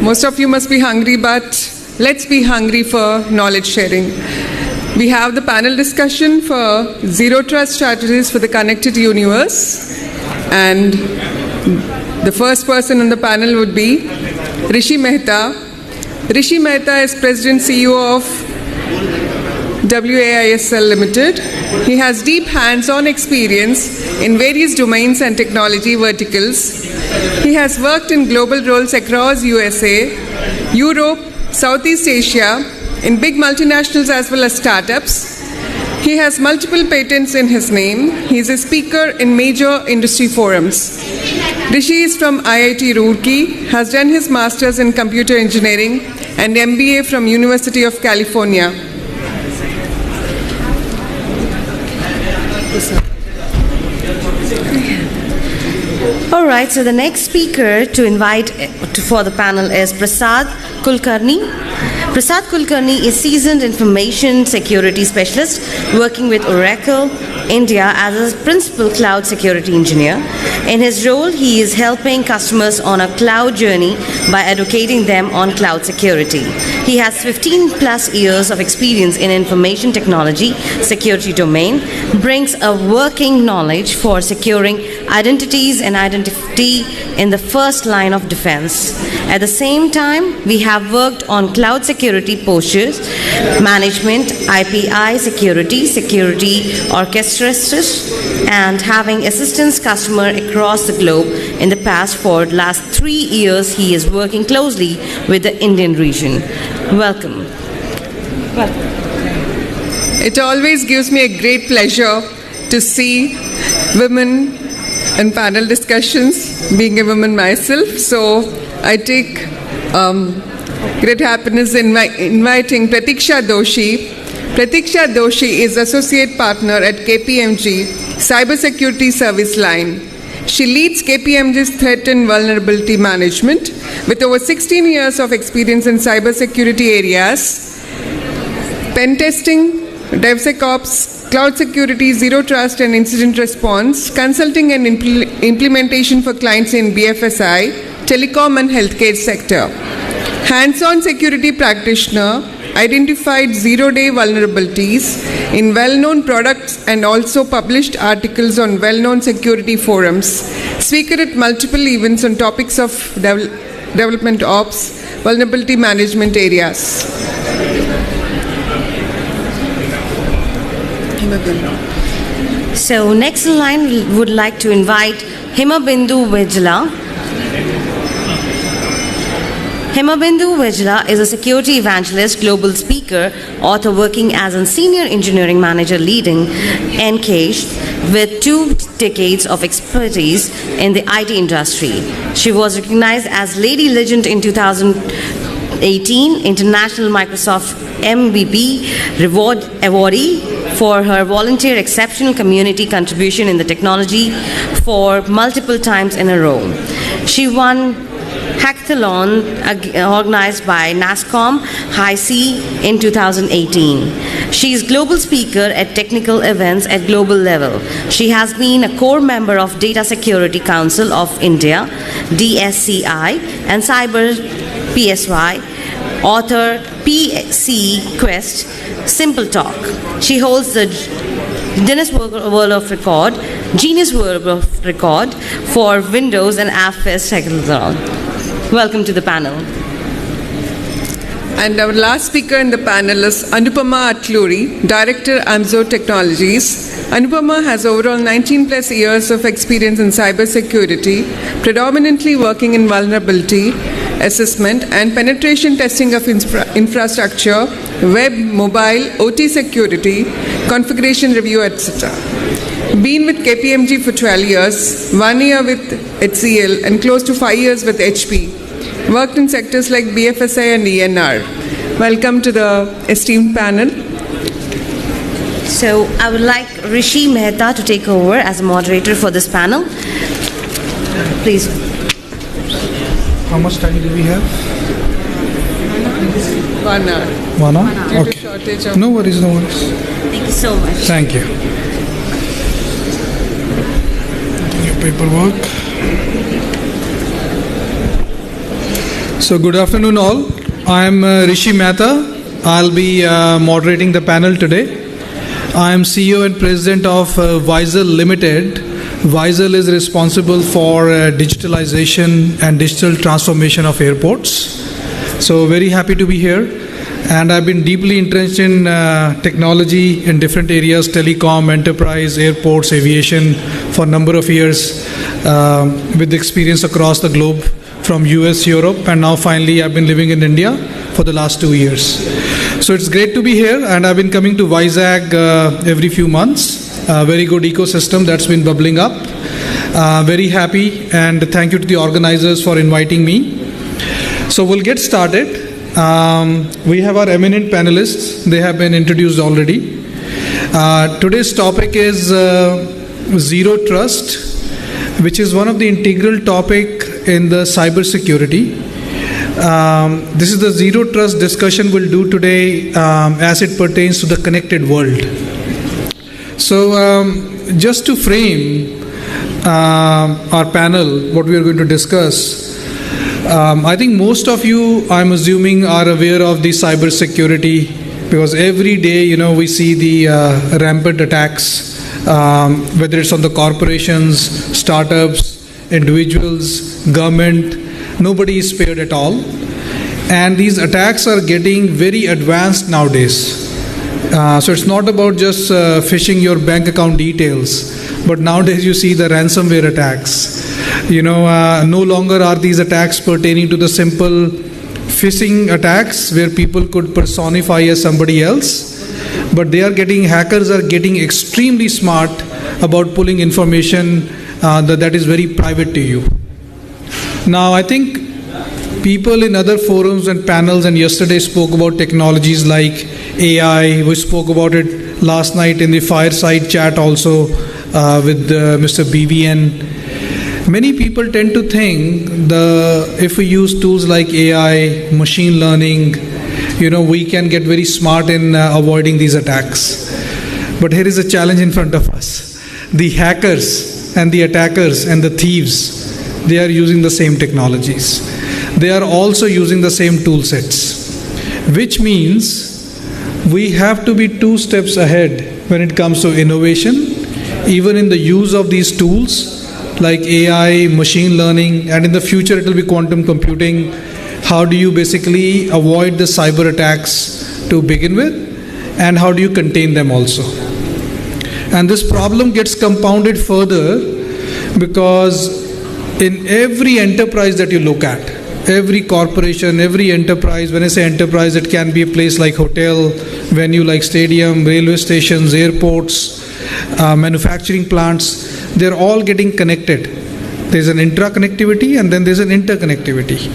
Most of you must be hungry, but let's be hungry for knowledge sharing. We have the panel discussion for Zero Trust Strategies for the Connected Universe. And the first person on the panel would be Rishi Mehta. Rishi Mehta is President CEO of WAISL Limited. He has deep hands-on experience in various domains and technology verticals. He has worked in global roles across USA, Europe, Southeast Asia, in big multinationals as well as startups. He has multiple patents in his name. He is a speaker in major industry forums. Rishi is from IIT Roorkee, has done his master's in computer engineering and MBA from University of California. All right, so the next speaker to invite for the panel is Prasad Kulkarni. Prasad Kulkarni is seasoned information security specialist working with Oracle India as a principal cloud security engineer. In his role, he is helping customers on a cloud journey by educating them on cloud security. He has 15 plus years of experience in information technology security domain, brings a working knowledge for securing identities and identity in the first line of defense. At the same time, we have worked on cloud security postures, management, IPI security, security orchestrators, and having assistance customer across the globe in the past. For the last 3 years, he is working closely with the Indian region. Welcome. It always gives me a great pleasure to see women in panel discussions, being a woman myself. So I take great happiness in inviting Pratiksha Doshi. Pratiksha Doshi is Associate Partner at KPMG Cybersecurity Service Line. She leads KPMG's Threat and Vulnerability Management with over 16 years of experience in cybersecurity areas, pen testing, DevSecOps, cloud security, zero trust and incident response, consulting and implementation for clients in BFSI, telecom and healthcare sector. Hands-on security practitioner, identified zero-day vulnerabilities in well-known products and also published articles on well-known security forums. Speaker at multiple events on topics of development ops, vulnerability management areas. So next in line, we would like to invite Himabindu Vejla. Himabindu Vejla is a security evangelist, global speaker, author working as a senior engineering manager leading Encash with 2 decades of expertise in the IT industry. She was recognized as Lady Legend in 2018 International Microsoft MVP Reward Awardee for her volunteer exceptional community contribution in the technology for multiple times in a row. She won hackathon organized by NASCOM High C in 2018. She is global speaker at technical events at global level. She has been a core member of Data Security Council of India, DSCI, and Cyber PSY, author PC Quest, Simple Talk. She holds the Guinness World of Record, Genius World of Record for Windows and AppFest Hackathon. Welcome to the panel. And our last speaker in the panel is Anupama Atluri, Director, Amzo Technologies. Anupama has overall 19 plus years of experience in cybersecurity, predominantly working in vulnerability assessment and penetration testing of infrastructure, web, mobile, OT security, configuration review, etc. Been with KPMG for 12 years, 1 year with HCL and close to 5 years with HP. Worked in sectors like BFSI and ENR. Welcome to the esteemed panel. So I would like Rishi Mehta to take over as a moderator for this panel. Please. How much time do we have? 1 hour. 1 hour? Okay. No worries, no worries. Thank you so much. Thank you. Your paperwork. So good afternoon all. I am Rishi Mehta. I'll be moderating the panel today. I am CEO and President of Visal Limited. Visal is responsible for digitalization and digital transformation of airports. So very happy to be here. And I've been deeply entrenched in technology in different areas, telecom, enterprise, airports, aviation for a number of years with experience across the globe from US, Europe, and now finally I've been living in India for the last 2 years. So it's great to be here, and I've been coming to Vizag every few months. Very good ecosystem that's been bubbling up. Very happy, and thank you to the organizers for inviting me. So we'll get started. We have our eminent panelists. They have been introduced already. Today's topic is zero trust, which is one of the integral topic in the cybersecurity. This is the zero trust discussion we'll do today as it pertains to the connected world. So just to frame our panel, what we are going to discuss, I think most of you, I'm assuming, are aware of the cybersecurity because every day, we see the rampant attacks, whether it's on the corporations, startups, individuals, government. Nobody is spared at all. And these attacks are getting very advanced nowadays. So it's not about just phishing your bank account details, but nowadays you see the ransomware attacks. No longer are these attacks pertaining to the simple phishing attacks where people could personify as somebody else, but hackers are getting extremely smart about pulling information that is very private to you. Now, I think people in other forums and panels and yesterday spoke about technologies like AI. We spoke about it last night in the fireside chat also with Mr. BVN. Many people tend to think if we use tools like AI, machine learning, we can get very smart in avoiding these attacks. But here is a challenge in front of us. The hackers and the attackers and the thieves, they are using the same technologies. They are also using the same tool sets, which means we have to be 2 steps ahead when it comes to innovation, even in the use of these tools like AI, machine learning, and in the future it will be quantum computing. How do you basically avoid the cyber attacks to begin with, and how do you contain them also? And this problem gets compounded further because in every enterprise that you look at, every corporation, every enterprise, when I say enterprise, it can be a place like hotel, venue like stadium, railway stations, airports, manufacturing plants, they're all getting connected. There's an intra-connectivity and then there's an interconnectivity.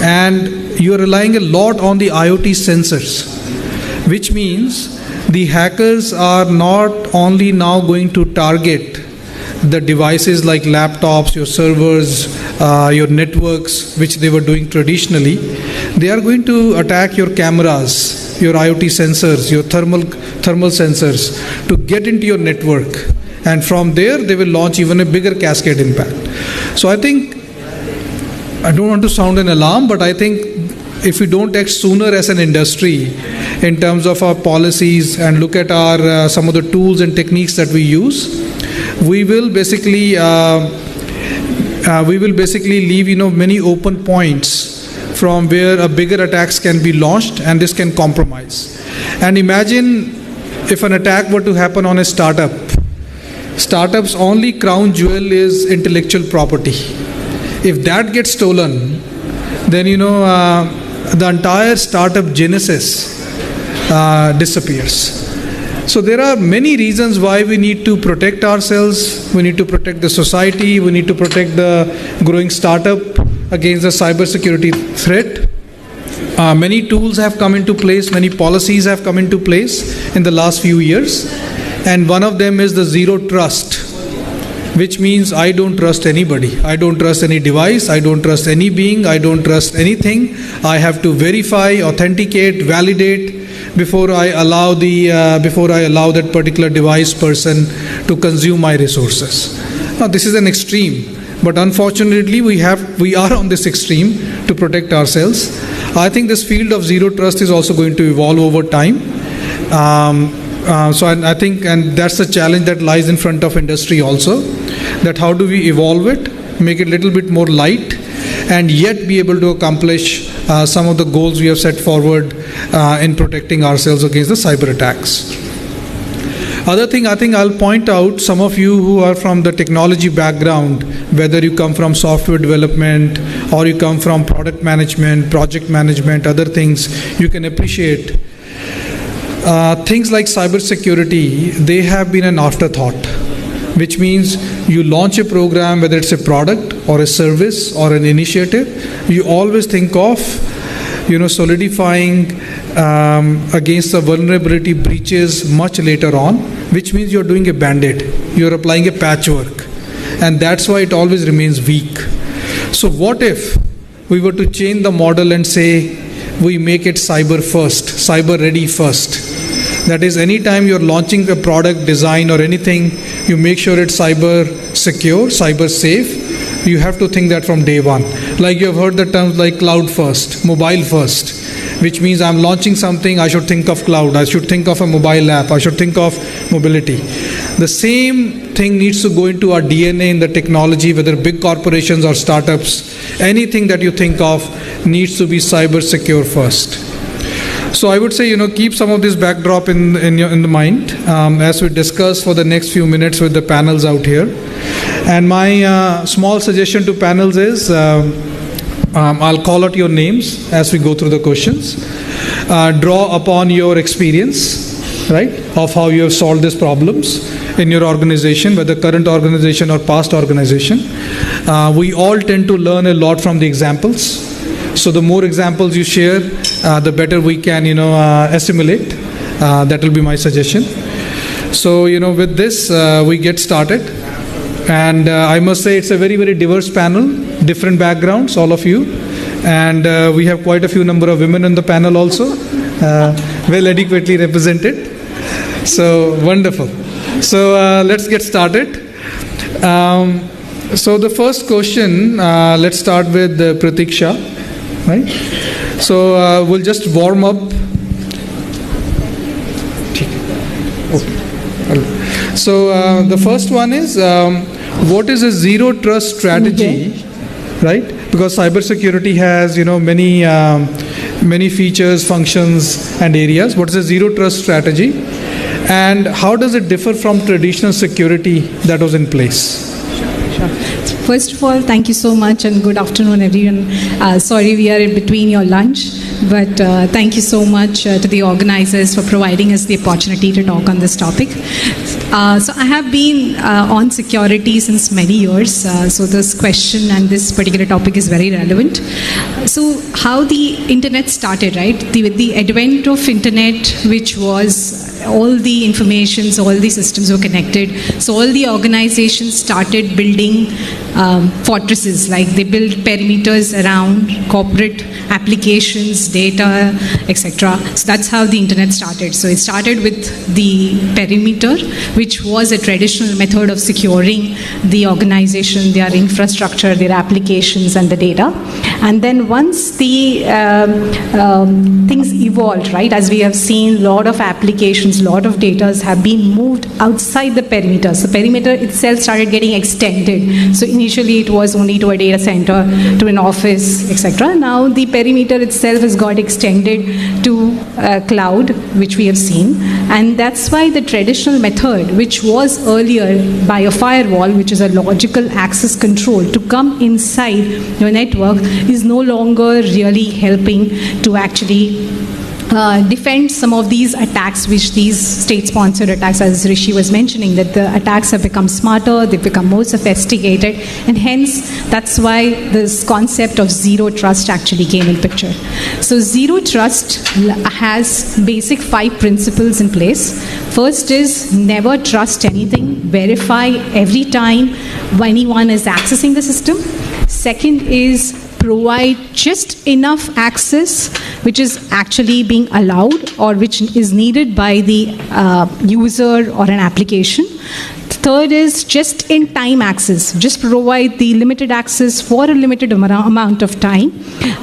And you're relying a lot on the IoT sensors, which means the hackers are not only now going to target the devices like laptops, your servers, your networks, which they were doing traditionally. They are going to attack your cameras, your IoT sensors, your thermal sensors to get into your network. And from there, they will launch even a bigger cascade impact. So I think, I don't want to sound an alarm, but I think if we don't act sooner as an industry in terms of our policies and look at our some of the tools and techniques that we use, we will basically leave many open points from where a bigger attacks can be launched, and this can compromise. And imagine if an attack were to happen on a startup. Startup's only crown jewel is intellectual property. If that gets stolen, then the entire startup genesis disappears. So there are many reasons why we need to protect ourselves. We need to protect the society. We need to protect the growing startup against the cybersecurity threat. Many tools have come into place. Many policies have come into place in the last few years. And one of them is the zero trust, which means I don't trust anybody. I don't trust any device. I don't trust any being. I don't trust anything. I have to verify, authenticate, validate before I allow that particular device person to consume my resources. Now, this is an extreme, but unfortunately we are on this extreme to protect ourselves. I think this field of zero trust is also going to evolve over time. So I think, and that's the challenge that lies in front of industry also, that how do we evolve it, make it a little bit more light, and yet be able to accomplish some of the goals we have set forward in protecting ourselves against the cyber attacks. Other thing, I think I'll point out, some of you who are from the technology background, whether you come from software development or you come from product management, project management, other things, you can appreciate things like cybersecurity. They have been an afterthought, which means you launch a program, whether it's a product or a service or an initiative, you always think of solidifying against the vulnerability breaches much later on, which means you're doing a band-aid, you're applying a patchwork, and that's why it always remains weak. So what if we were to change the model and say we make it cyber first, cyber ready first? That is, anytime you're launching a product, design or anything, you make sure it's cyber secure, cyber safe. You have to think that from day one. Like you have heard the terms like cloud first, mobile first, which means I'm launching something, I should think of cloud, I should think of a mobile app, I should think of mobility. The same thing needs to go into our DNA in the technology, whether big corporations or startups. Anything that you think of needs to be cyber secure first. So I would say, keep some of this backdrop in the mind as we discuss for the next few minutes with the panels out here. And my small suggestion to panels is, I'll call out your names as we go through the questions. Draw upon your experience, right, of how you have solved these problems in your organization, whether current organization or past organization. We all tend to learn a lot from the examples. So the more examples you share, the better we can, assimilate. That will be my suggestion. So, with this, we get started. And I must say it's a very, very diverse panel, different backgrounds, all of you. And we have quite a few number of women on the panel also, well adequately represented. So, wonderful. So, let's get started. So, the first question, let's start with Pratiksha. Right? So we'll just warm up. So the first one is, what is a zero trust strategy, right? Because cybersecurity has, many features, functions, and areas. What is a zero trust strategy, and how does it differ from traditional security that was in place? First of all, thank you so much and good afternoon, everyone. Sorry we are in between your lunch, but thank you so much to the organizers for providing us the opportunity to talk on this topic. So I have been on security since many years, so this question and this particular topic is very relevant. So how the internet started, right? With the advent of internet, which was all the informations, all the systems were connected. So all the organizations started building fortresses, like they built perimeters around corporate applications, data, etc. So that's how the internet started. So it started with the perimeter, which was a traditional method of securing the organization, their infrastructure, their applications and the data. And then once the things evolved, right, as we have seen, a lot of applications, a lot of data have been moved outside the perimeter. So perimeter itself started getting extended. So initially it was only to a data center, to an office, etc. Now the perimeter itself has got extended to cloud, which we have seen. And that's why the traditional method, which was earlier by a firewall, which is a logical access control to come inside your network, is no longer really helping to actually defend some of these attacks, which these state-sponsored attacks, as Rishi was mentioning, that the attacks have become smarter, they've become more sophisticated, and hence that's why this concept of zero trust actually came in picture. So zero trust has basic 5 principles in place. First is never trust anything, verify every time anyone is accessing the system. Second is provide just enough access which is actually being allowed or which is needed by the user or an application. Third is just-in-time access. Just provide the limited access for a limited amount of time.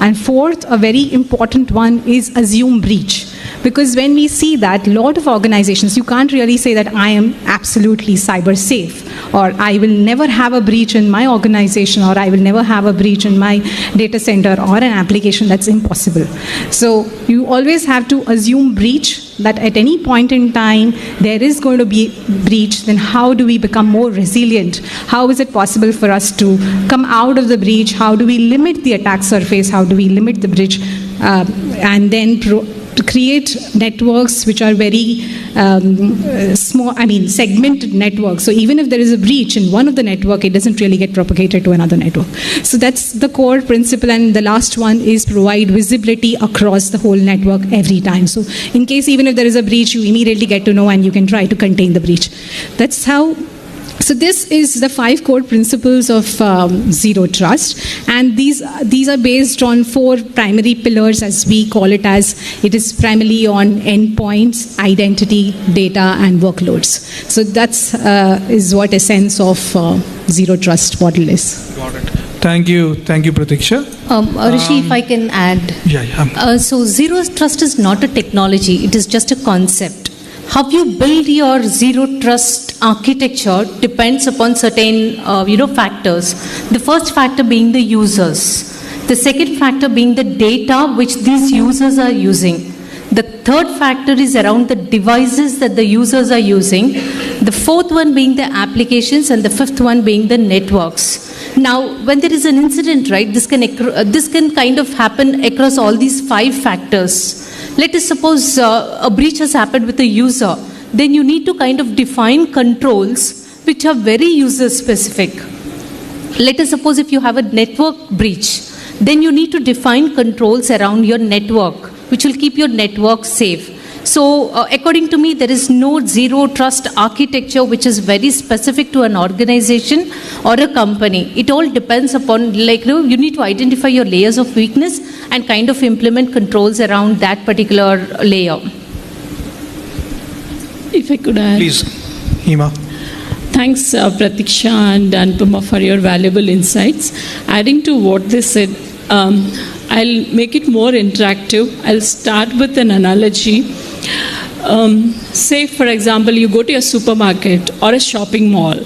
And fourth, a very important one is assume breach. Because when we see that, a lot of organizations, you can't really say that I am absolutely cyber safe, or I will never have a breach in my organization, or I will never have a breach in my data center or an application. That's impossible. So you always have to assume breach, that at any point in time there is going to be breach. Then how do we become more resilient? How is it possible for us to come out of the breach? How do we limit the attack surface? How do we limit the breach? And then to create networks which are very segmented networks. So even if there is a breach in one of the network, it doesn't really get propagated to another network. So that's the core principle. And the last one is provide visibility across the whole network every time. So in case even if there is a breach, you immediately get to know and you can try to contain the breach. That's how. So this is the 5 core principles of Zero Trust, and these are based on 4 primary pillars, as we call it, as it is primarily on endpoints, identity, data, and workloads. So that's is what essence of Zero Trust model is. Got it. Thank you, Pratiksha. Rishi, if I can add. So Zero Trust is not a technology, it is just a concept. How you build your Zero Trust architecture depends upon certain factors. The first factor being the users. The second factor being the data which these users are using. The third factor is around the devices that the users are using. The fourth one being the applications, and the fifth one being the networks. Now, when there is an incident, right, this can kind of happen across all these 5 factors. Let us suppose a breach has happened with a user. Then you need to kind of define controls which are very user specific. Let us suppose if you have a network breach, then you need to define controls around your network which will keep your network safe. So according to me, there is no Zero Trust architecture which is very specific to an organization or a company. It all depends upon, you need to identify your layers of weakness and kind of implement controls around that particular layer. If I could add. Please, Hima. Thanks, Pratiksha and Anupama, for your valuable insights. Adding to what they said, I'll make it more interactive. I'll start with an analogy. Say, for example, you go to a supermarket or a shopping mall,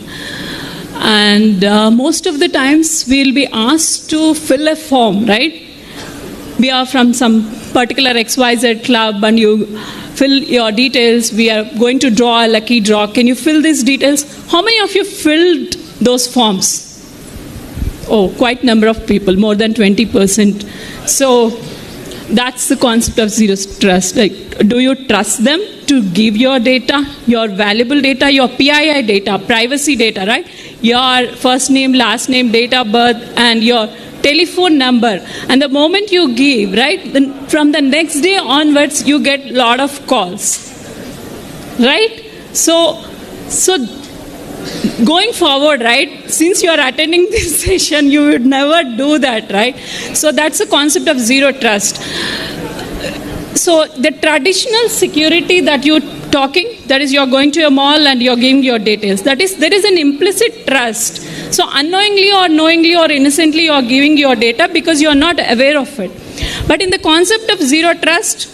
and most of the times we'll be asked to fill a form, right? We are from some particular XYZ club and you fill your details. We are going to draw a lucky draw. Can you fill these details? How many of you filled those forms? Oh, quite a number of people, more than 20%. So that's the concept of Zero Trust. Do you trust them to give your data, your valuable data, your PII data, privacy data, right? Your first name, last name, date of birth, and your telephone number. And the moment you give, right, then from the next day onwards, you get a lot of calls, right? So going forward, right, since you are attending this session, you would never do that, right? So that's the concept of Zero Trust. So the traditional security that you're talking, that is, you're going to a mall and you're giving your details. That is, there is an implicit trust. So unknowingly or knowingly or innocently, you're giving your data because you're not aware of it. But in the concept of Zero Trust,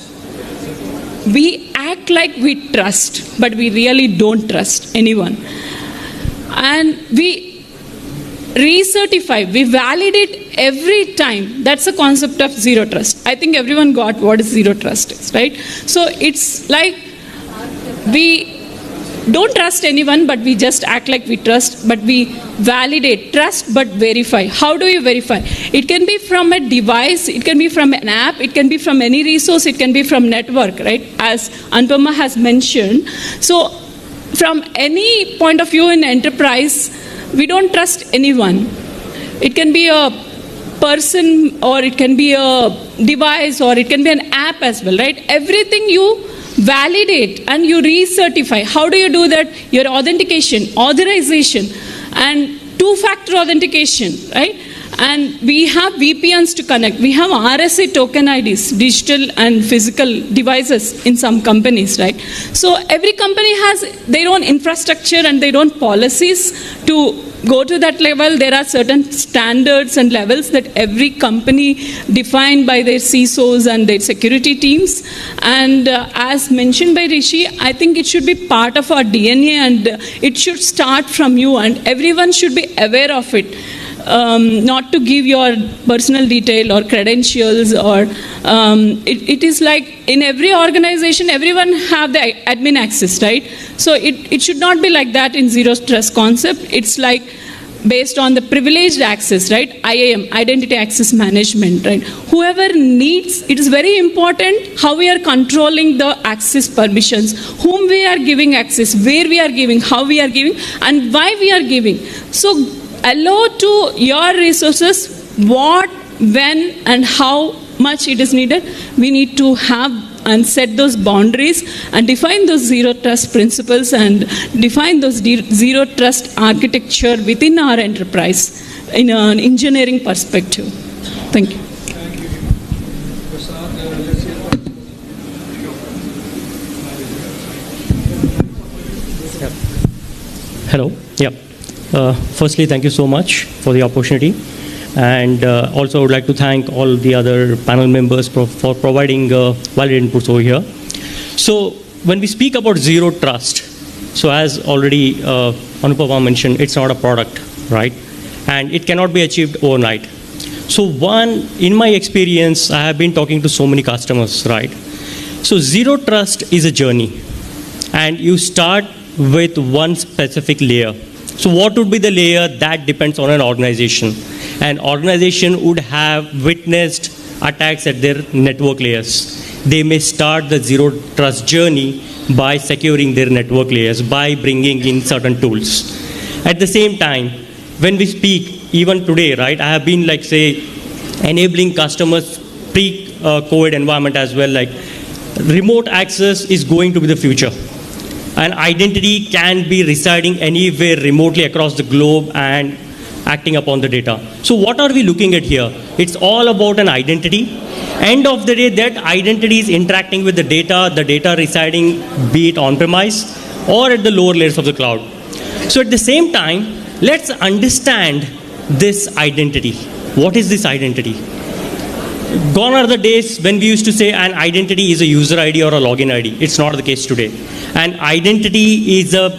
we act like we trust, but we really don't trust anyone. And we recertify, we validate every time. That's the concept of Zero Trust. I think everyone got what Zero Trust is, right? So it's like we don't trust anyone, but we just act like we trust, but we validate, trust, but verify. How do you verify? It can be from a device, it can be from an app, it can be from any resource, it can be from network, right? As Anupama has mentioned. So from any point of view in enterprise, we don't trust anyone. It can be a person, or it can be a device, or it can be an app as well, right? Everything you validate and you recertify. How do you do that? Your authentication, authorization, and two-factor authentication, right? And we have VPNs to connect. We have RSA token IDs, digital and physical devices in some companies, right? So every company has their own infrastructure and their own policies to go to that level. There are certain standards and levels that every company defined by their CISOs and their security teams. And as mentioned by Rishi, I think it should be part of our DNA, and it should start from you, and everyone should be aware of it. Not to give your personal detail or credentials, or it is like in every organization, everyone have the admin access, right? So it should not be like that in zero trust concept. It's like based on the privileged access, right? IAM, identity access management, right? Whoever needs, it is very important how we are controlling the access permissions, whom we are giving access, where we are giving, how we are giving, and why we are giving. So allow to your resources what, when, and how much it is needed. We need to have and set those boundaries and define those zero trust principles and define those zero trust architecture within our enterprise in an engineering perspective. Thank you. Hello. Yeah. Firstly, thank you so much for the opportunity. And also I would like to thank all the other panel members for providing valid inputs over here. So when we speak about zero trust, so as already Anupama mentioned, it's not a product, right? And it cannot be achieved overnight. So one, in my experience, I have been talking to so many customers, right? So zero trust is a journey. And you start with one specific layer. So what would be the layer? That depends on an organization. An organization would have witnessed attacks at their network layers. They may start the zero trust journey by securing their network layers, by bringing in certain tools. At the same time, when we speak, even today, right, I have been like, say, enabling customers pre-COVID environment as well, like remote access is going to be the future. An identity can be residing anywhere remotely across the globe and acting upon the data. So what are we looking at here? It's all about an identity. End of the day, that identity is interacting with the data residing, be it on-premise or at the lower layers of the cloud. So at the same time, let's understand this identity. What is this identity? Gone are the days when we used to say an identity is a user ID or a login ID. It's not the case today. An identity is a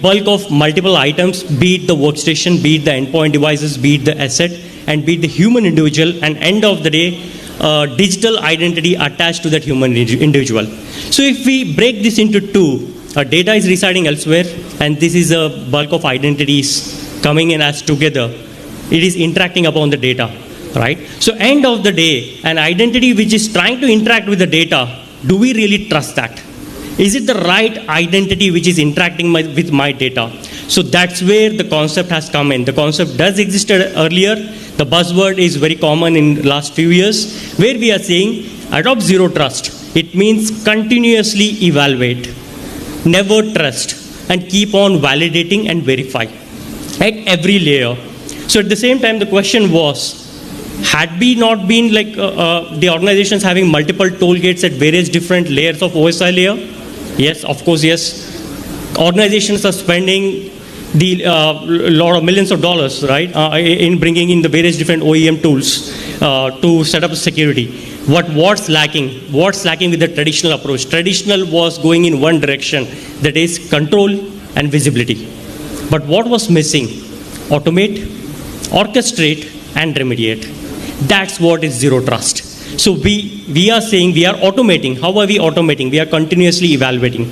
bulk of multiple items, be it the workstation, be it the endpoint devices, be it the asset, and be it the human individual, and end of the day, digital identity attached to that human individual. So if we break this into two, data is residing elsewhere, and this is a bulk of identities coming in as together. It is interacting upon the data, right? So end of the day, an identity which is trying to interact with the data, do we really trust that? Is it the right identity which is interacting with my data? So that's where the concept has come in. The concept does exist earlier. The buzzword is very common in the last few years, where we are saying adopt zero trust. It means continuously evaluate, never trust, and keep on validating and verify at every layer. So at the same time, the question was, had we not been like the organizations having multiple toll gates at various different layers of OSI layer? Yes, of course, yes. Organizations are spending the lot of millions of dollars, right, in bringing in the various different OEM tools to set up security. What's lacking? What's lacking with the traditional approach? Traditional was going in one direction, that is control and visibility. But what was missing? Automate, orchestrate, and remediate. That's what is zero trust. So we are saying we are automating. How are we automating? We are continuously evaluating.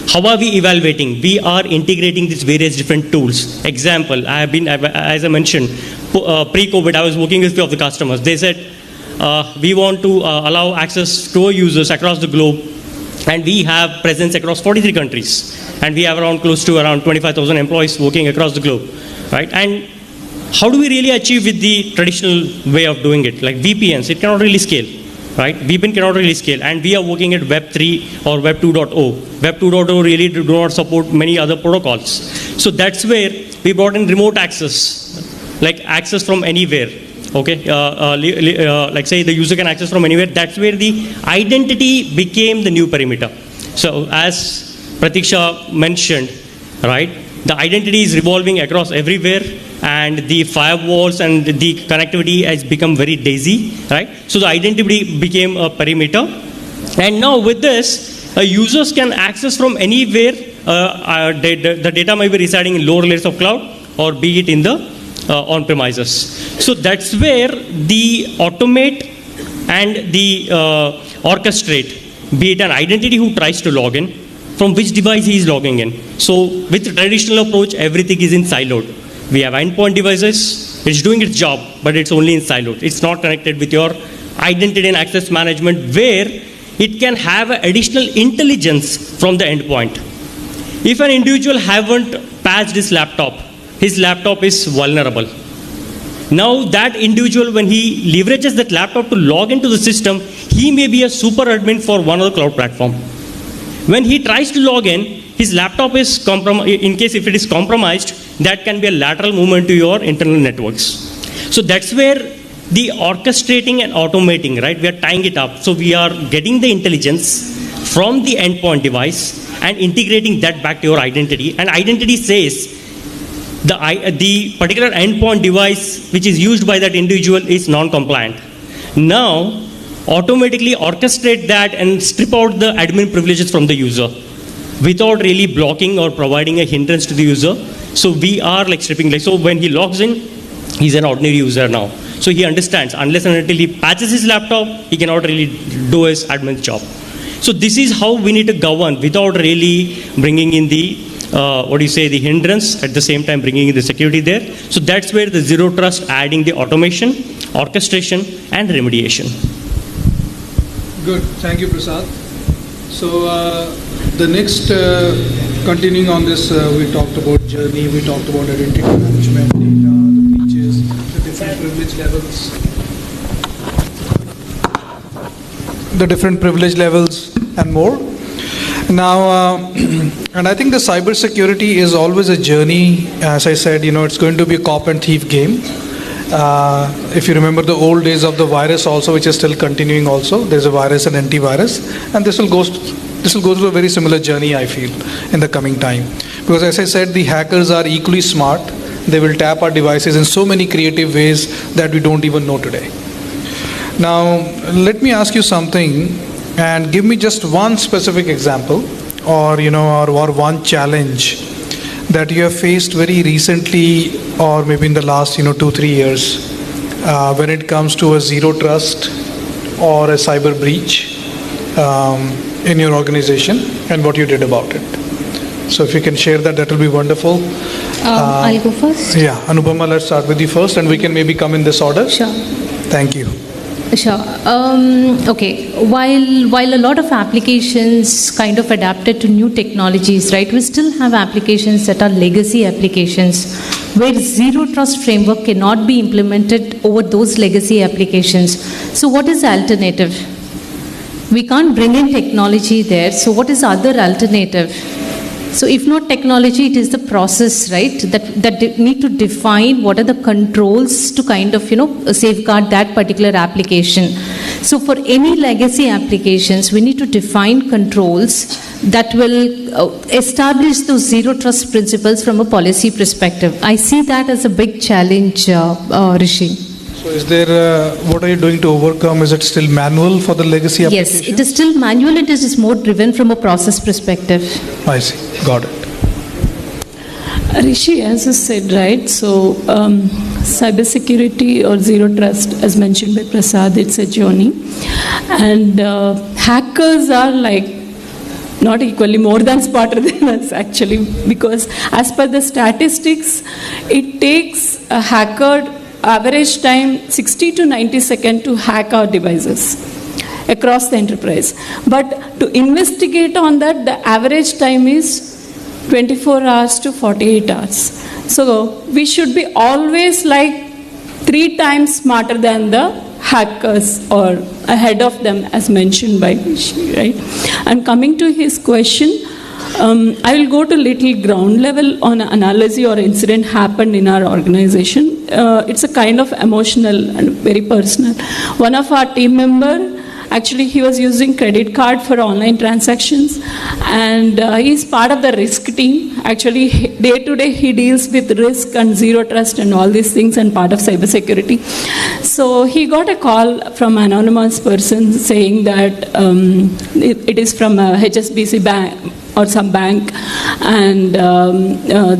How are we evaluating? We are integrating these various different tools. Example, I have been, as I mentioned, pre-COVID, I was working with a few of the customers. They said, we want to allow access to our users across the globe, and we have presence across 43 countries. And we have close to around 25,000 employees working across the globe, right? And how do we really achieve with the traditional way of doing it? Like VPNs, it cannot really scale, right? VPN cannot really scale. And we are working at Web 3 or Web 2.0. Web 2.0 really do not support many other protocols. So that's where we brought in remote access. like access from anywhere. Okay, like say the user can access from anywhere. That's where the identity became the new perimeter. So as Pratiksha mentioned, right, the identity is revolving across everywhere, and the firewalls and the connectivity has become very daisy, right? So the identity became a perimeter, and now with this, users can access from anywhere. The data may be residing in lower layers of cloud, or be it in the on-premises. So that's where the automate and the orchestrate, be it an identity who tries to log in, from which device he is logging in. So with the traditional approach, everything is in siloed. We have endpoint devices, it's doing its job, but it's only in siloed. It's not connected with your identity and access management, where it can have additional intelligence from the endpoint. If an individual haven't patched his laptop is vulnerable. Now that individual, when he leverages that laptop to log into the system, he may be a super admin for one of the cloud platform. When he tries to log in, his laptop is compromised. In case if it is compromised, that can be a lateral movement to your internal networks. So that's where the orchestrating and automating, right? We are tying it up. So we are getting the intelligence from the endpoint device and integrating that back to your identity. And identity says the particular endpoint device which is used by that individual is non-compliant. Now, automatically orchestrate that and strip out the admin privileges from the user without really blocking or providing a hindrance to the user. So we are like stripping, like, so when he logs in, he's an ordinary user now. So he understands, unless and until he patches his laptop, he cannot really do his admin job. So this is how we need to govern without really bringing in the the hindrance, at the same time bringing in the security there. So that's where the zero trust, adding the automation, orchestration, and remediation. Good, thank you, Prasad. So the next, continuing on this, we talked about journey, we talked about identity management, data, the breaches, the different privilege levels, and more. Now, and I think the cybersecurity is always a journey. As I said, it's going to be a cop and thief game. If you remember the old days of the virus also, which is still continuing also, there's a virus and antivirus, and this will go through a very similar journey, I feel, in the coming time. Because as I said, the hackers are equally smart. They will tap our devices in so many creative ways that we don't even know today. Now, let me ask you something, and give me just one specific example, or one challenge that you have faced very recently, or maybe in the last 2-3 years, when it comes to a zero trust or a cyber breach in your organization, and what you did about it. So if you can share that will be wonderful. I'll go first. Yeah, Anupama, let's start with you first, and we can maybe come in this order. Sure. Thank you. Sure. Okay. While a lot of applications kind of adapted to new technologies, right, we still have applications that are legacy applications where zero trust framework cannot be implemented over those legacy applications. So what is the alternative? We can't bring in technology there. So what is the other alternative? So if not technology, it is the process, right, that need to define what are the controls to kind of, safeguard that particular application. So for any legacy applications, we need to define controls that will establish those zero trust principles from a policy perspective. I see that as a big challenge, Rishi. So is there, what are you doing to overcome? Is it still manual for the legacy application? Yes, it is still manual. It is more driven from a process perspective. I see. Got it. Rishi, as you said, right, so cybersecurity or zero trust, as mentioned by Prasad, it's a journey. And hackers are like not equally, more than smarter than us actually, because as per the statistics, it takes a hacker average time 60 to 90 seconds to hack our devices across the enterprise. But to investigate on that, the average time is 24 hours to 48 hours. So we should be always like 3 times smarter than the hackers or ahead of them, as mentioned by Rishi, right? And coming to his question, I will go to little ground level on an analogy or incident happened in our organization. it's a kind of emotional and very personal. One of our team member, actually, he was using credit card for online transactions, and he's part of the risk team. Actually, day to day, he deals with risk and zero trust and all these things, and part of cybersecurity. So he got a call from an anonymous person saying that it is from a HSBC bank or some bank, and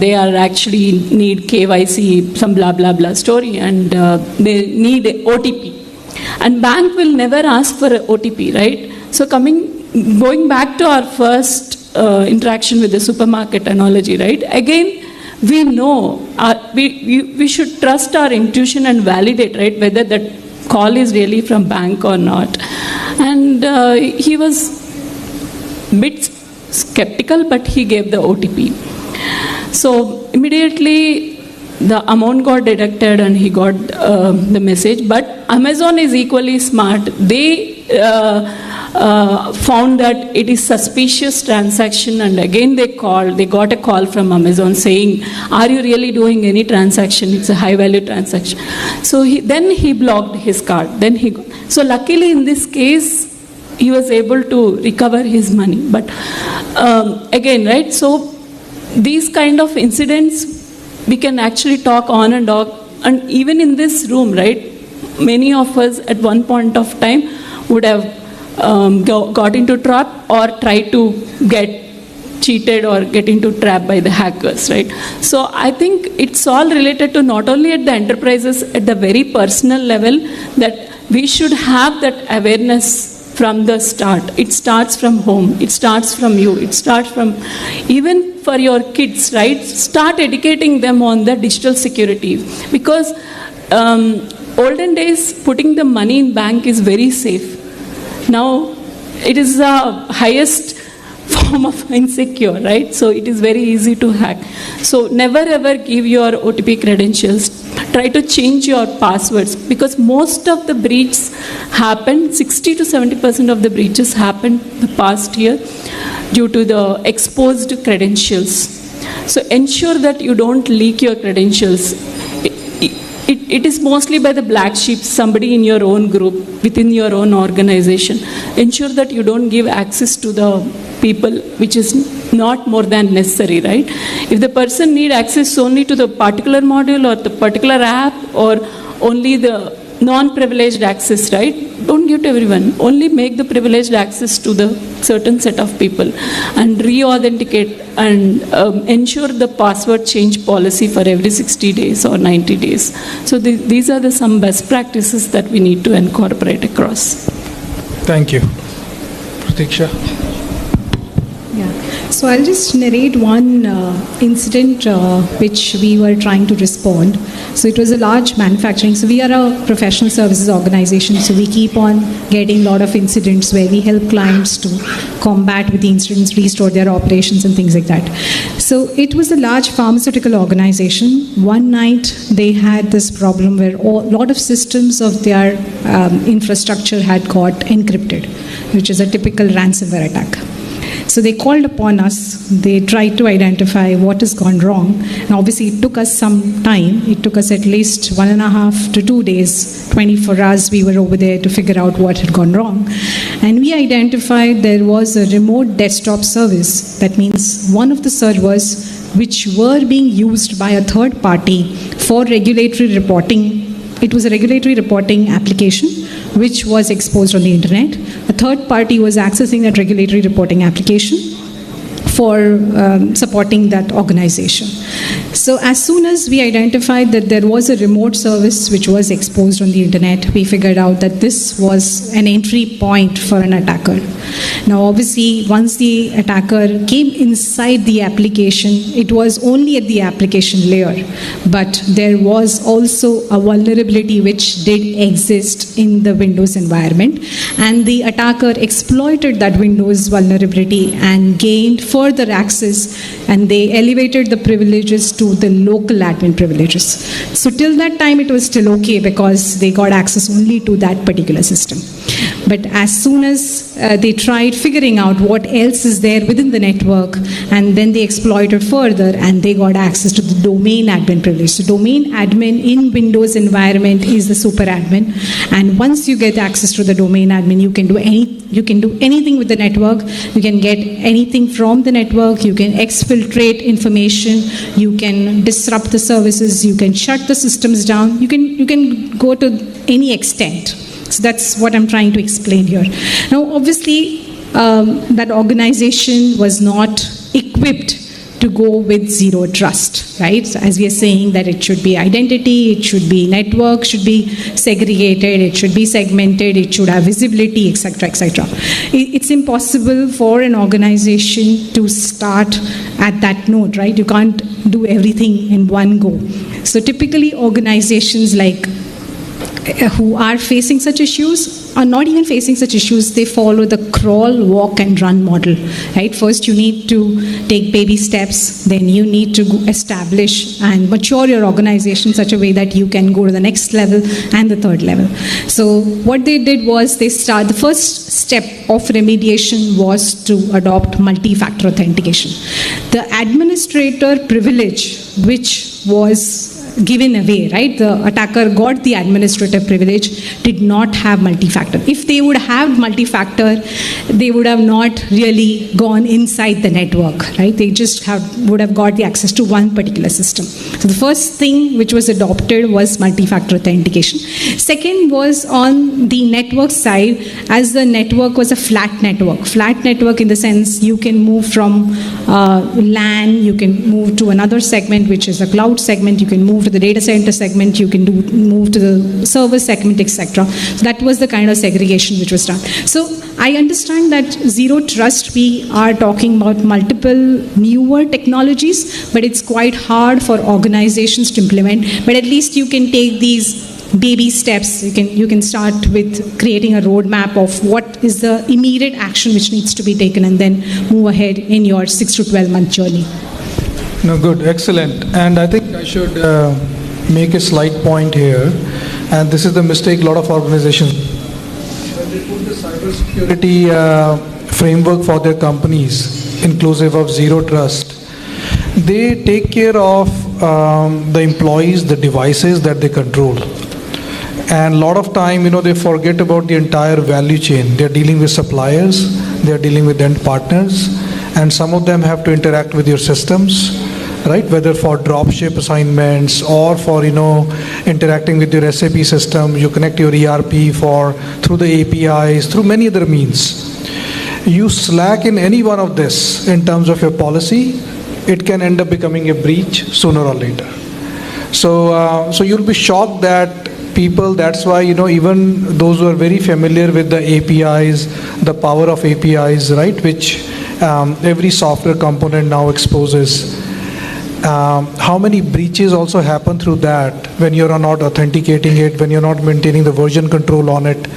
they are actually need KYC, some blah blah blah story, and they need a OTP. And bank will never ask for an OTP, right? So going back to our first interaction with the supermarket analogy, right? Again, we know we should trust our intuition and validate, right, whether that call is really from bank or not. And he was a bit skeptical, but he gave the OTP. So immediately the amount got deducted and he got the message. But Amazon is equally smart. They found that it is suspicious transaction, and again they got a call from Amazon saying, are you really doing any transaction? It's a high value transaction. So then he blocked his card. So luckily in this case, he was able to recover his money. But again, right, so these kind of incidents, we can actually talk on and off, and even in this room, right, many of us at one point of time would have got into trap or tried to get cheated or get into trap by the hackers, right? So I think it's all related to not only at the enterprises, at the very personal level, that we should have that awareness from the start. It starts from home. It starts from you. It starts from even for your kids, right? Start educating them on the digital security, because olden days putting the money in bank is very safe. Now it is the highest form of insecure, right? So it is very easy to hack. So never ever give your OTP credentials. Try to change your passwords, because most of the breaches happen, 60 to 70% of the breaches happened the past year due to the exposed credentials. So ensure that you don't leak your credentials. It is mostly by the black sheep, somebody in your own group, within your own organization. Ensure that you don't give access to the people which is not more than necessary, right? If the person need access only to the particular module or the particular app, or only the non-privileged access, right? Don't give to everyone. Only make the privileged access to the certain set of people, and re-authenticate and ensure the password change policy for every 60 days or 90 days. So these are some best practices that we need to incorporate across. Thank you. Pratiksha. Yeah. So I'll just narrate one incident which we were trying to respond. So it was a large manufacturing. So we are a professional services organization. So we keep on getting a lot of incidents where we help clients to combat with the incidents, restore their operations and things like that. So it was a large pharmaceutical organization. One night they had this problem where a lot of systems of their infrastructure had got encrypted, which is a typical ransomware attack. So they called upon us. They tried to identify what has gone wrong. And obviously it took us some time. It took us at least 1.5 to 2 days, 24 hours we were over there to figure out what had gone wrong. And we identified there was a remote desktop service. That means one of the servers which were being used by a third party for regulatory reporting. It was a regulatory reporting application which was exposed on the internet. A third party was accessing that regulatory reporting application for supporting that organization. So as soon as we identified that there was a remote service which was exposed on the internet, we figured out that this was an entry point for an attacker. Now obviously once the attacker came inside the application, it was only at the application layer, but there was also a vulnerability which did exist in the Windows environment, and the attacker exploited that Windows vulnerability and gained further further access, and they elevated the privileges to the local admin privileges. So till that time it was still okay because they got access only to that particular system. But as soon as they tried figuring out what else is there within the network, and then they exploited further and they got access to the domain admin privilege. So domain admin in Windows environment is the super admin, and once you get access to the domain admin, you can do anything with the network. You can get anything from the network. You can exfiltrate information. You can disrupt the services. You can shut the systems down. You can go to any extent. So that's what I'm trying to explain here. Now, obviously, that organization was not equipped to go with zero trust, right? So as we are saying that it should be identity, it should be network, should be segregated, it should be segmented, it should have visibility, etc., etc. It's impossible for an organization to start at that note, right? You can't do everything in one go. So typically organizations like who are facing such issues are not even facing such issues. They follow the crawl, walk and run model, right? First you need to take baby steps, then you need to establish and mature your organization in such a way that you can go to the next level and the third level. So what they did was the first step of remediation was to adopt multi-factor authentication. The administrator privilege, which was given away, right? The attacker got the administrative privilege, did not have multi-factor. If they would have multi-factor, they would have not really gone inside the network, right? They just would have got the access to one particular system. So the first thing which was adopted was multi-factor authentication. Second was on the network side, as the network was a flat network. Flat network in the sense you can move from LAN, you can move to another segment, which is a cloud segment, you can move to the data center segment, you can move to the server segment, etc. So that was the kind of segregation which was done. So I understand that zero trust, we are talking about multiple newer technologies, but it's quite hard for organizations to implement. But at least you can take these baby steps. You can start with creating a roadmap of what is the immediate action which needs to be taken, and then move ahead in your 6 to 12 month journey. No, good, excellent. And I think I should make a slight point here, and this is the mistake a lot of organizations. When they put the cybersecurity framework for their companies, inclusive of zero trust, they take care of the employees, the devices that they control. And a lot of time, they forget about the entire value chain. They're dealing with suppliers, they're dealing with end partners, and some of them have to interact with your systems, right? Whether for dropship assignments or for, interacting with your SAP system, you connect your ERP through the APIs, through many other means. You slack in any one of this in terms of your policy, it can end up becoming a breach sooner or later. So you'll be shocked that people, that's why, even those who are very familiar with the APIs, the power of APIs, right, which every software component now exposes, how many breaches also happen through that when you're not authenticating it, when you're not maintaining the version control on it,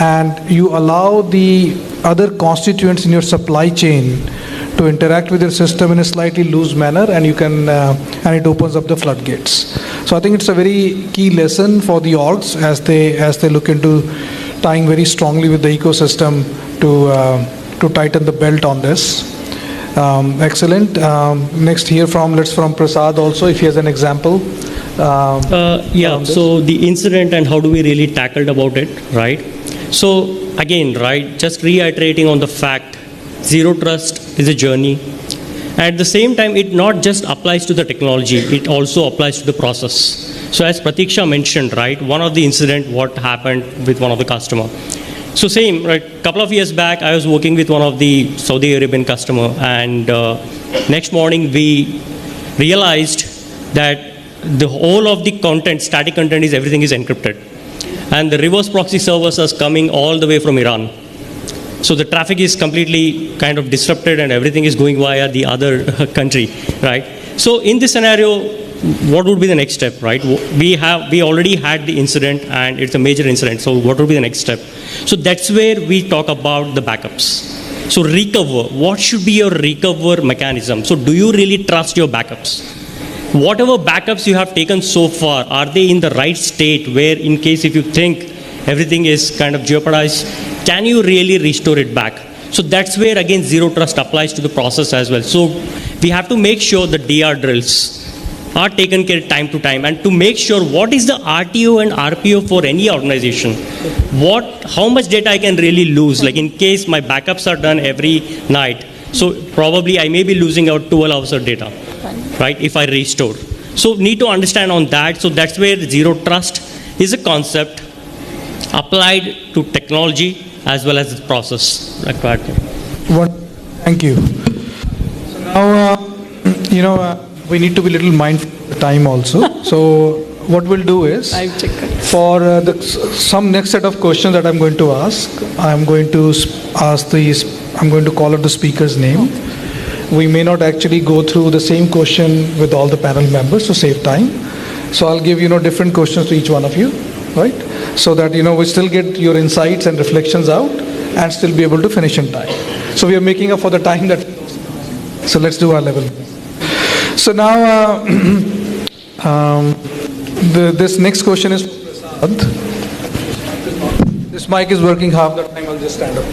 and you allow the other constituents in your supply chain to interact with your system in a slightly loose manner, and you can and it opens up the floodgates. So I think it's a very key lesson for the orgs as they look into tying very strongly with the ecosystem to tighten the belt on this. Excellent. Next, let's from Prasad also, if he has an example. Yeah. So the incident and how do we really tackled about it, right? So again, right, just reiterating on the fact, zero trust is a journey. At the same time, it not just applies to the technology, it also applies to the process. So as Pratiksha mentioned, right, one of the incident, what happened with one of the customer. So same, right, couple of years back, I was working with one of the Saudi Arabian customer, and next morning we realized that the whole of the content, static content everything is encrypted. And the reverse proxy servers are coming all the way from Iran. So the traffic is completely kind of disrupted and everything is going via the other country, right? So in this scenario, what would be the next step, right? We already had the incident and it's a major incident. So what would be the next step? So that's where we talk about the backups. So recover, what should be your recover mechanism? So do you really trust your backups? Whatever backups you have taken so far, are they in the right state where in case if you think everything is kind of jeopardized, can you really restore it back? So that's where again zero trust applies to the process as well. So we have to make sure the DR drills are taken care time to time, and to make sure what is the RTO and RPO for any organization. How much data I can really lose, like in case my backups are done every night. So probably I may be losing out 12 hours of data, right, if I restore. So need to understand on that. So that's where zero trust is a concept applied to technology as well as the process required. Thank you. So now, we need to be a little mindful of the time also. So what we'll do is, for some next set of questions that I'm going to ask, I'm going to call out the speaker's name. We may not actually go through the same question with all the panel members to save time. So I'll give different questions to each one of you, right? So that we still get your insights and reflections out and still be able to finish in time. So we are making up for the time that. So let's do our level. So now, this next question is for Prasad. This mic is working half the time, I'll just stand up.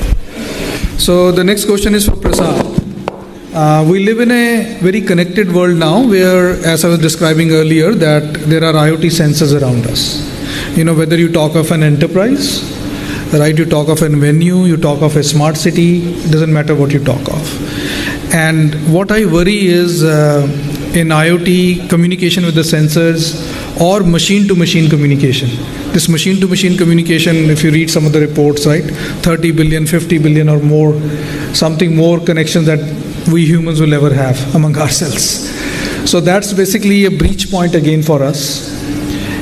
So the next question is for Prasad. We live in a very connected world now where, as I was describing earlier, that there are IoT sensors around us. Whether you talk of an enterprise, right, you talk of a venue, you talk of a smart city, doesn't matter what you talk of. And what I worry is in IoT communication with the sensors or machine-to-machine communication. This machine-to-machine communication, if you read some of the reports, right, 30 billion, 50 billion or more, something more connections that we humans will ever have among ourselves. So that's basically a breach point again for us.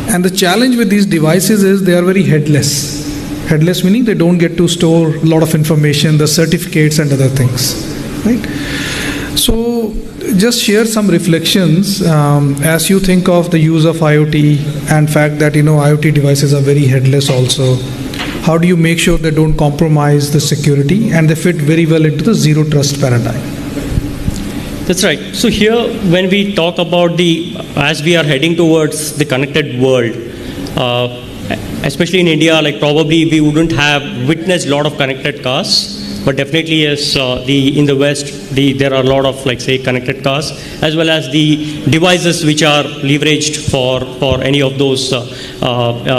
And the challenge with these devices is they are very headless. Headless meaning they don't get to store a lot of information, the certificates and other things, right? So just share some reflections as you think of the use of IoT and fact that IoT devices are very headless also. How do you make sure they don't compromise the security and they fit very well into the zero trust paradigm? That's right. So here when we talk about as we are heading towards the connected world, especially in India, like probably we wouldn't have witnessed a lot of connected cars. But definitely, yes, in the West, there are a lot of, like, say, connected cars, as well as the devices which are leveraged for any of those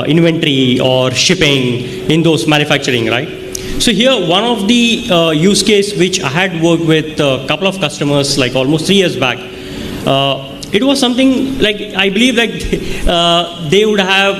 inventory or shipping in those manufacturing, right? So here, one of the use case which I had worked with a couple of customers, like almost 3 years back, it was something like, I believe like they would have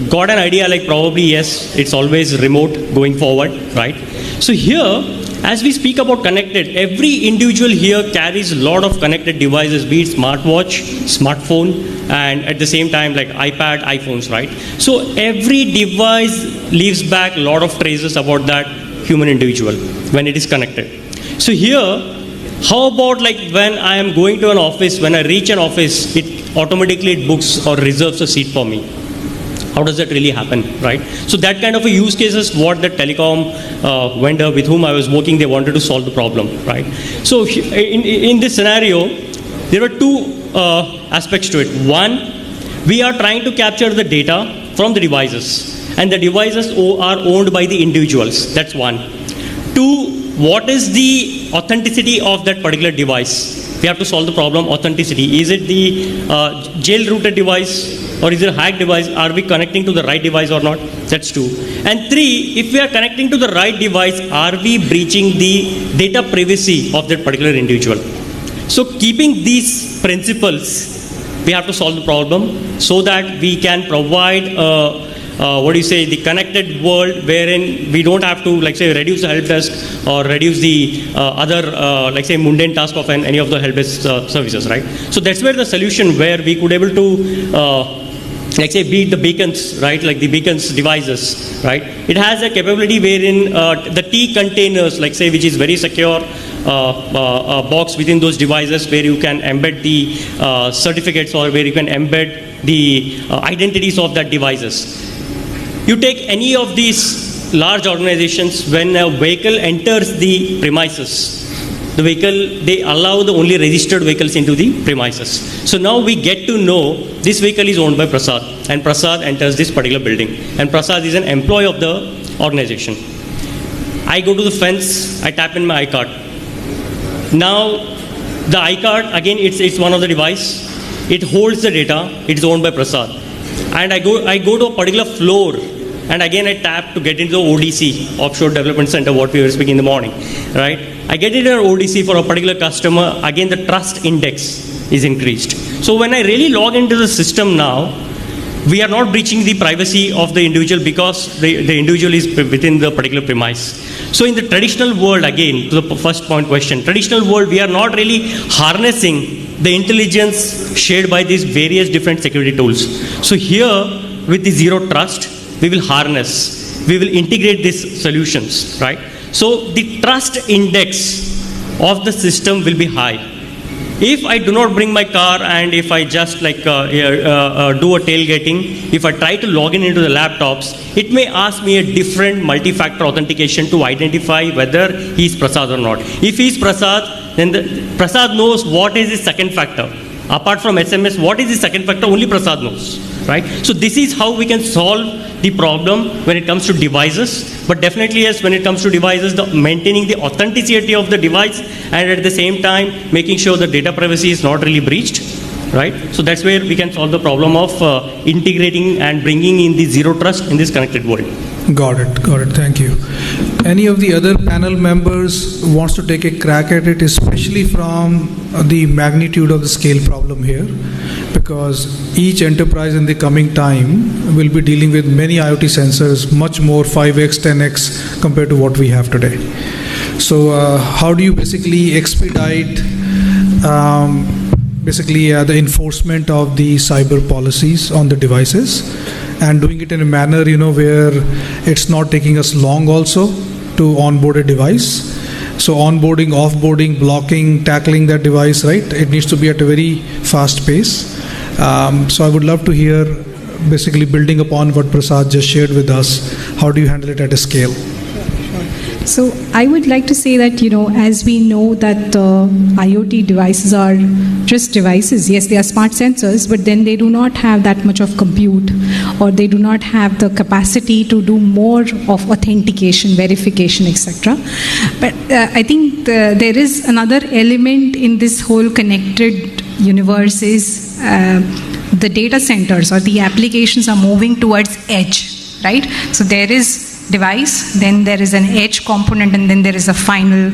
got an idea like probably, yes, it's always remote going forward, right? So here, as we speak about connected, every individual here carries a lot of connected devices, be it smartwatch, smartphone, and at the same time like iPad, iPhones, right? So every device leaves back a lot of traces about that human individual when it is connected. So here, how about like when I am going to an office, when I reach an office, it automatically books or reserves a seat for me. How does that really happen, right? So that kind of a use case is what the telecom vendor with whom I was working, they wanted to solve the problem, right? So in this scenario, there are two aspects to it. One, we are trying to capture the data from the devices, and the devices are owned by the individuals. That's one. Two, what is the authenticity of that particular device? We have to solve the problem authenticity. Is it the jail-rooted device or is it a hacked device? Are we connecting to the right device or not? That's two. And three, if we are connecting to the right device, are we breaching the data privacy of that particular individual? So keeping these principles, we have to solve the problem so that we can provide the connected world wherein we don't have to, like say, reduce the help desk or reduce the other, mundane task of any of the help desk services, right? So that's where the solution where we could able to, beat the beacons, right? Like the beacons devices, right? It has a capability wherein the T containers, like say, which is very secure, box within those devices where you can embed the certificates or where you can embed the identities of that devices. You take any of these large organizations, when a vehicle enters the premises, the vehicle, they allow the only registered vehicles into the premises. So now we get to know this vehicle is owned by Prasad, and Prasad enters this particular building, and Prasad is an employee of the organization. I go to the fence, I tap in my iCard. Now the iCard, again, it's one of the device. It holds the data. It is owned by Prasad. And I go to a particular floor, and again I tap to get into the ODC, Offshore Development Center, what we were speaking in the morning, right? I get into an ODC for a particular customer. Again, the trust index is increased. So when I really log into the system now, we are not breaching the privacy of the individual because the individual is within the particular premise. So in the traditional world, again, to the first point question, traditional world, we are not really harnessing the intelligence shared by these various different security tools. So here, with the zero trust, we will harness, we will integrate these solutions, right? So the trust index of the system will be high. If I do not bring my car, and if I just do a tailgating, if I try to log in into the laptops, it may ask me a different multi-factor authentication to identify whether he is Prasad or not. If he is Prasad, then Prasad knows what is his second factor. Apart from SMS, what is his second factor? Only Prasad knows, right? So this is how we can solve the problem when it comes to devices. But definitely, yes, when it comes to devices, maintaining the authenticity of the device, and at the same time making sure the data privacy is not really breached, right? So that's where we can solve the problem of integrating and bringing in the zero trust in this connected world. Got it. Thank you. Any of the other panel members wants to take a crack at it, especially from the magnitude of the scale problem here? Because each enterprise in the coming time will be dealing with many IoT sensors, much more 5x, 10x compared to what we have today. So how do you basically expedite the enforcement of the cyber policies on the devices, and doing it in a manner, where it's not taking us long also to onboard a device? So onboarding, offboarding, blocking, tackling that device, right? It needs to be at a very fast pace. So I would love to hear, basically building upon what Prasad just shared with us, how do you handle it at a scale? So I would like to say that, as we know that IoT devices are just devices. Yes, they are smart sensors, but then they do not have that much of compute, or they do not have the capacity to do more of authentication, verification, etc. But I think there is another element in this whole connected universe is the data centers or the applications are moving towards edge, right? So there is device, then there is an edge component, and then there is a final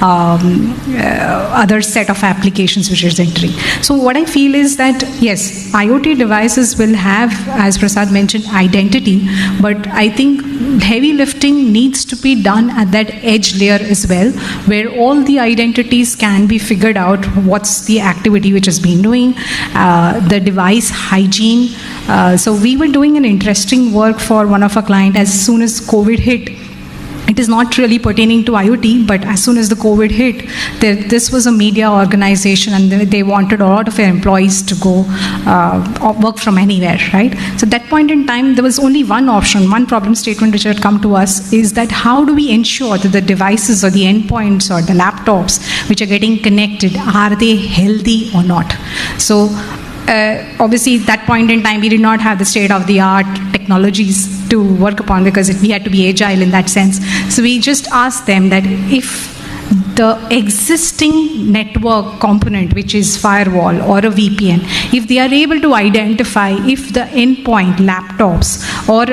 other set of applications which is entering. So what I feel is that, yes, IoT devices will have, as Prasad mentioned, identity, but I think heavy lifting needs to be done at that edge layer as well, where all the identities can be figured out, what's the activity which has been doing, the device hygiene. So we were doing an interesting work for one of our clients as soon as COVID hit. It is not really pertaining to IoT, but as soon as the COVID hit, this was a media organization, and they wanted a lot of their employees to go work from anywhere, right? So at that point in time, there was only one option, one problem statement which had come to us, is that how do we ensure that the devices or the endpoints or the laptops which are getting connected, are they healthy or not? So obviously, at that point in time, we did not have the state-of-the-art technologies to work upon, because we had to be agile in that sense. So we just asked them that if the existing network component, which is firewall or a VPN, if they are able to identify if the endpoint, laptops or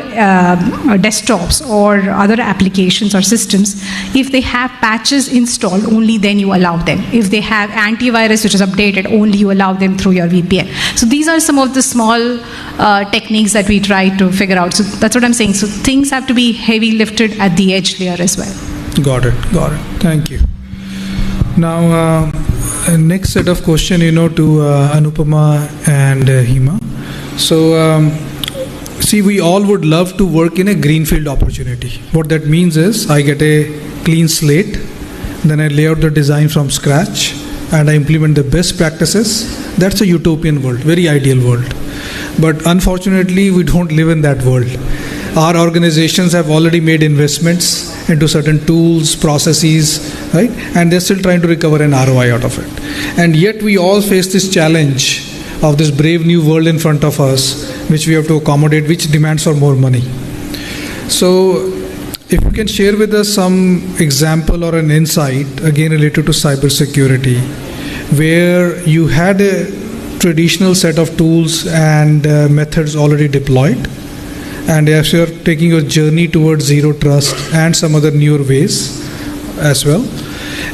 desktops or other applications or systems, if they have patches installed, only then you allow them. If they have antivirus which is updated, only you allow them through your VPN. So these are some of the small techniques that we try to figure out. So that's what I'm saying. So things have to be heavy lifted at the edge layer as well. Got it. Thank you. Now, next set of question, to Anupama and Hima. So, see, we all would love to work in a greenfield opportunity. What that means is, I get a clean slate, then I lay out the design from scratch, and I implement the best practices. That's a utopian world, very ideal world. But unfortunately, we don't live in that world. Our organizations have already made investments into certain tools, processes, right? And they're still trying to recover an ROI out of it. And yet we all face this challenge of this brave new world in front of us, which we have to accommodate, which demands for more money. So if you can share with us some example or an insight, again related to cybersecurity, where you had a traditional set of tools and methods already deployed, and as you're taking your journey towards zero trust and some other newer ways as well.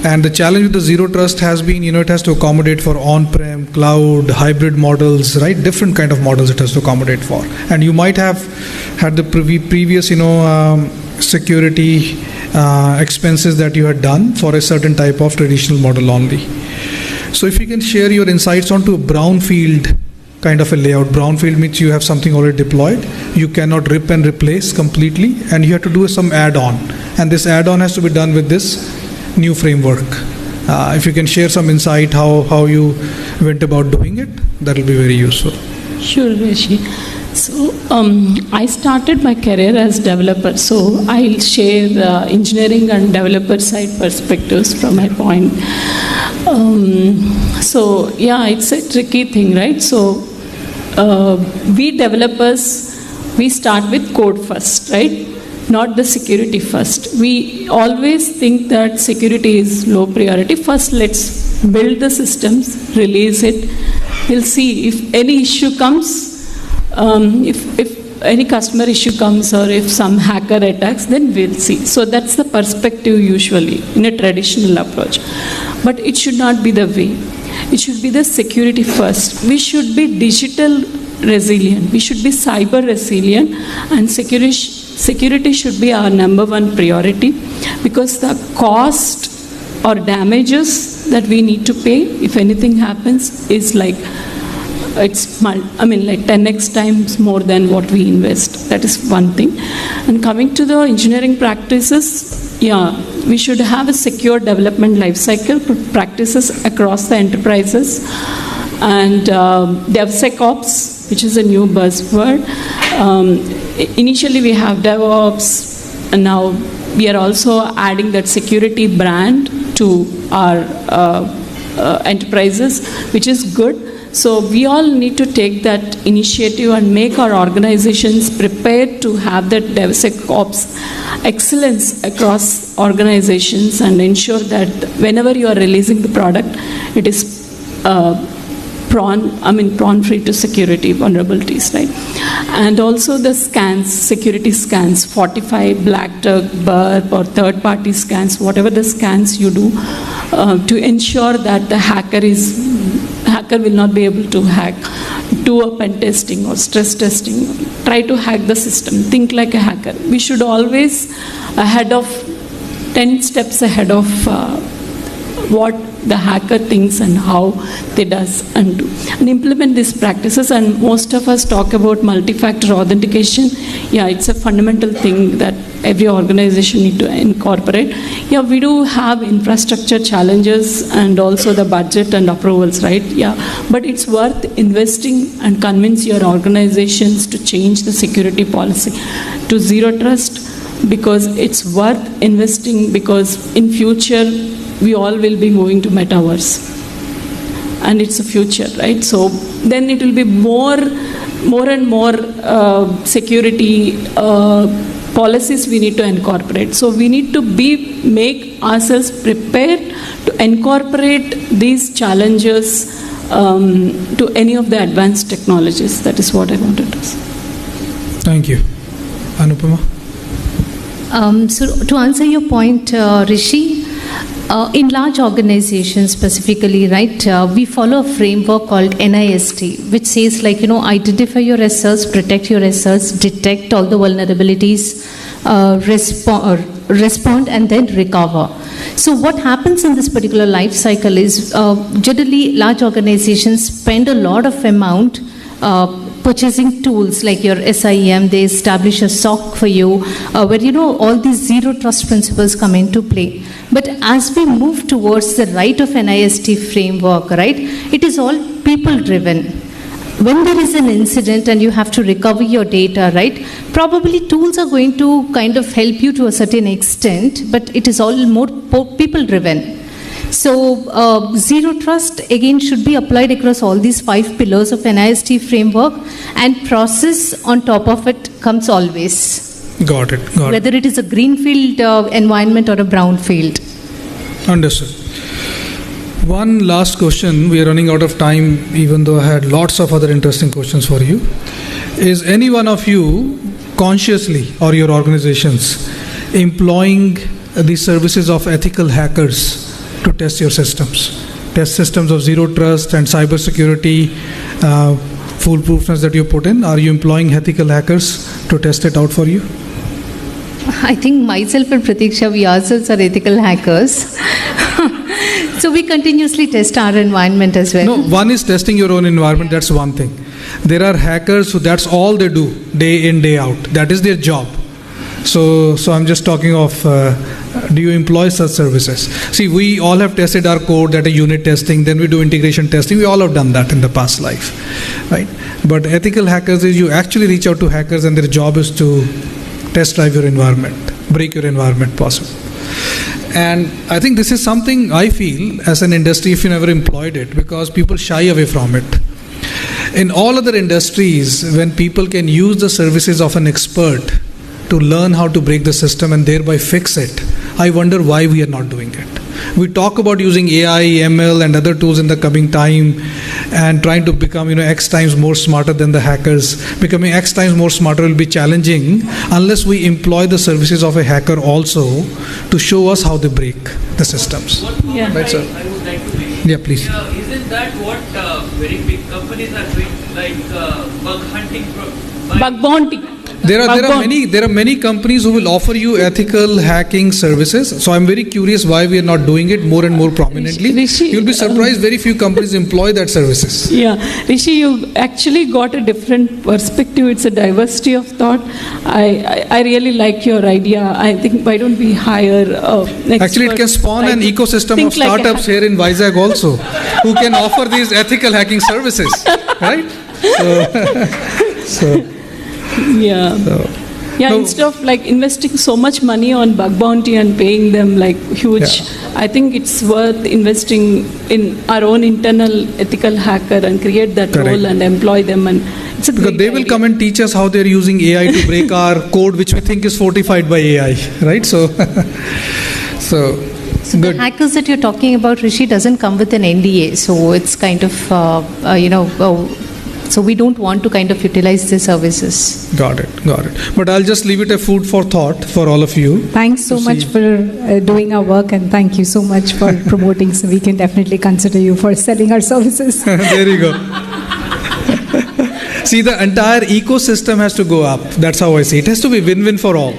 And the challenge with the zero trust has been, it has to accommodate for on-prem, cloud, hybrid models, right? Different kind of models it has to accommodate for. And you might have had the previous, security expenses that you had done for a certain type of traditional model only. So if you can share your insights onto a brownfield kind of a layout. Brownfield means you have something already deployed, you cannot rip and replace completely, and you have to do some add-on. And this add-on has to be done with this new framework. If you can share some insight how you went about doing it, that will be very useful. Sure, Rishi. So I started my career as developer, so I'll share the engineering and developer side perspectives from my point. So yeah, it's a tricky thing, right? So we developers, we start with code first, right? Not the security first. We always think that security is low priority. First, let's build the systems, release it. We'll see if any issue comes. If any customer issue comes or if some hacker attacks, then we'll see. So that's the perspective usually in a traditional approach. But it should not be the way. It should be the security first. We should be digital resilient. We should be cyber resilient, and security should be our number one priority, because the cost or damages that we need to pay if anything happens is like 10x times more than what we invest. That is one thing. And coming to the engineering practices, we should have a secure development lifecycle practices across the enterprises. And DevSecOps, which is a new buzzword. Initially we have DevOps, and now we are also adding that security brand to our enterprises, which is good. So we all need to take that initiative and make our organizations prepared to have that DevSecOps excellence across organizations, and ensure that whenever you are releasing the product, it is prawn-free to security vulnerabilities, right? And also the scans, security scans, Fortify, Black Duck, Burp, or third-party scans, whatever the scans you do, to ensure that the hacker will not be able to hack, do a pen testing or stress testing, try to hack the system, think like a hacker. We should always 10 steps ahead of what the hacker thinks and how they does and do. And implement these practices, and most of us talk about multi-factor authentication. It's a fundamental thing that every organization need to incorporate. We do have infrastructure challenges and also the budget and approvals, right? But it's worth investing and convince your organizations to change the security policy to zero trust, because it's worth investing, because in future we all will be moving to metaverse, and it's a future, right? So then it will be more and more security policies we need to incorporate. So we need to make ourselves prepared to incorporate these challenges to any of the advanced technologies. That is what I wanted to say. Thank you. Anupama? So to answer your point, Rishi, in large organizations specifically, right, we follow a framework called NIST, which says identify your assets, protect your assets, detect all the vulnerabilities, respond, and then recover. So what happens in this particular life cycle is generally large organizations spend a lot of amount purchasing tools like your SIEM. They establish a SOC for you, where all these zero trust principles come into play. But as we move towards the right of NIST framework, right, it is all people driven. when there is an incident and you have to recover your data, right? Probably tools are going to kind of help you to a certain extent, but it is all more people driven. So zero trust again should be applied across all these 5 pillars of NIST framework, and process on top of it comes always. Got it. Whether it is a greenfield environment or a brownfield. Understood. One last question. We are running out of time, even though I had lots of other interesting questions for you. Is any one of you consciously, or your organizations, employing the services of ethical hackers to test your systems? Test systems of zero trust and cyber security, foolproofness that you put in. Are you employing ethical hackers to test it out for you? I think myself and Pratiksha, we ourselves are ethical hackers. So we continuously test our environment as well. No, one is testing your own environment, that's one thing. There are hackers who that's all they do, day in, day out. That is their job. So I'm just talking of, do you employ such services? See, we all have tested our code at a unit testing, then we do integration testing. We all have done that in the past life, right? But ethical hackers is you actually reach out to hackers and their job is to test drive your environment, break your environment possible. And I think this is something I feel as an industry, if you never employed it, because people shy away from it. In all other industries, when people can use the services of an expert to learn how to break the system and thereby fix it, I wonder why we are not doing it. We talk about using AI, ML and other tools in the coming time and trying to become X times more smarter than the hackers. Becoming X times more smarter will be challenging unless we employ the services of a hacker also to show us how they break the systems. Yeah. Right, sir? I would like to make. Yeah, please. Isn't that what very big companies are doing, like bug hunting? Bug bounty. There are many companies who will offer you ethical hacking services. So I'm very curious why we are not doing it more and more prominently. Rishi, you'll be surprised very few companies employ that services. Yeah, Rishi, you actually got a different perspective. It's a diversity of thought. I really like your idea. I think why don't we hire Actually, it can spawn an ecosystem of startups here in Vizag also who can offer these ethical hacking services, right? Instead of like investing so much money on bug bounty and paying them like huge, I think it's worth investing in our own internal ethical hacker and create that role and employ them. And it's a because they will idea. come and teach us how they're using AI to break our code, which we think is fortified by AI, right? So So good. the hackers that you're talking about, Rishi, doesn't come with an NDA. So it's kind of, so we don't want to kind of utilize the services. Got it. But I'll just leave it a food for thought for all of you. Thanks so much for doing our work, and thank you so much for promoting. So we can definitely consider you for selling our services. There you go. See, the entire ecosystem has to go up. That's how I see it. It has to be win-win for all.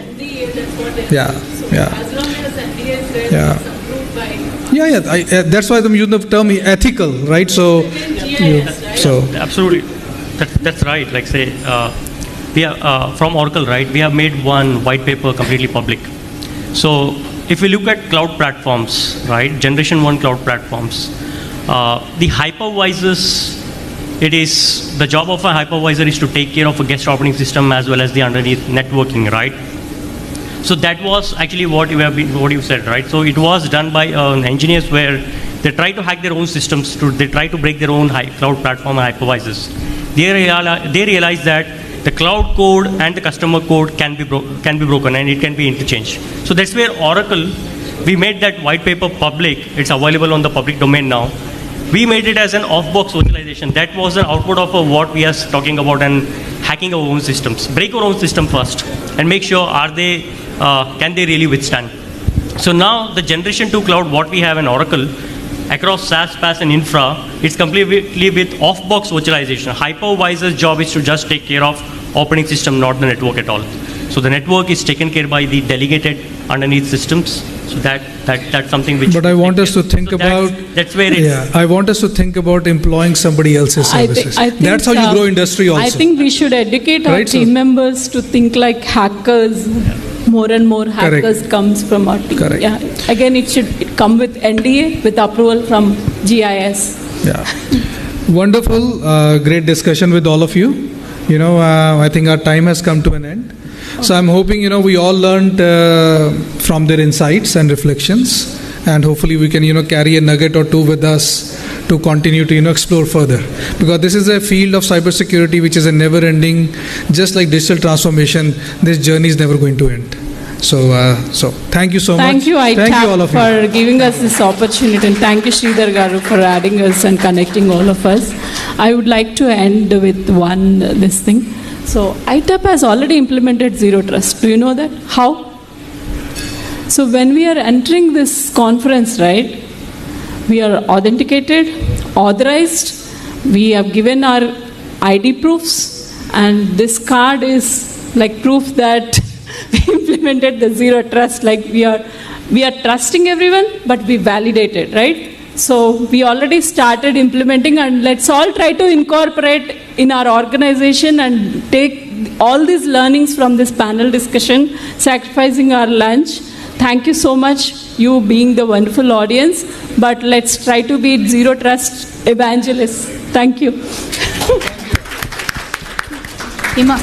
Yeah. As long as NDA is there, it's approved by. That's why I'm using the term ethical, right? So, Absolutely, that's right. Like say, we are from Oracle, right? We have made one white paper completely public. So if we look at cloud platforms, right? Generation 1 cloud platforms, the hypervisors. It is the job of a hypervisor is to take care of a guest operating system as well as the underneath networking, right? So that was actually what you said, right? So it was done by engineers where they try to hack their own systems. They try to break their own cloud platform and hypervisors. They realize that the cloud code and the customer code can be broken and it can be interchanged. So that's where Oracle, we made that white paper public. It's available on the public domain now. We made it as an off-box virtualization. That was an output of what we are talking about and hacking our own systems. Break our own system first and make sure can they really withstand. So now the generation 2 cloud, what we have in Oracle, across SaaS, PaaS and infra, it's completely with off-box virtualization. Hypervisor's job is to just take care of operating system, not the network at all. So the network is taken care by the delegated underneath systems. So that's something which. But I want us to think about. That's where it's. Yeah, I want us to think about employing somebody else's services. I think that's how you grow industry also. I think we should educate our team members to think like hackers. More and more hackers comes from our team. Correct. Yeah. Again, it should come with NDA with approval from GIS. Yeah. Wonderful, great discussion with all of you. I think our time has come to an end. So I'm hoping, we all learned from their insights and reflections, and hopefully we can, carry a nugget or two with us to continue to, explore further. Because this is a field of cybersecurity which is a never-ending, just like digital transformation, this journey is never going to end. So thank you so much. Thank you, Thank you all of you. for giving us this opportunity, and thank you, Sridhar Garu, for adding us and connecting all of us. I would like to end with this thing. So ITAP has already implemented Zero Trust. Do you know that? How? So when we are entering this conference, right, we are authenticated, authorized, we have given our ID proofs, and this card is like proof that we implemented the Zero Trust. Like we are trusting everyone, but we validated, right? So we already started implementing, and let's all try to incorporate in our organization and take all these learnings from this panel discussion, sacrificing our lunch. Thank you so much, you being the wonderful audience, but let's try to be Zero Trust evangelists. Thank you. Ima.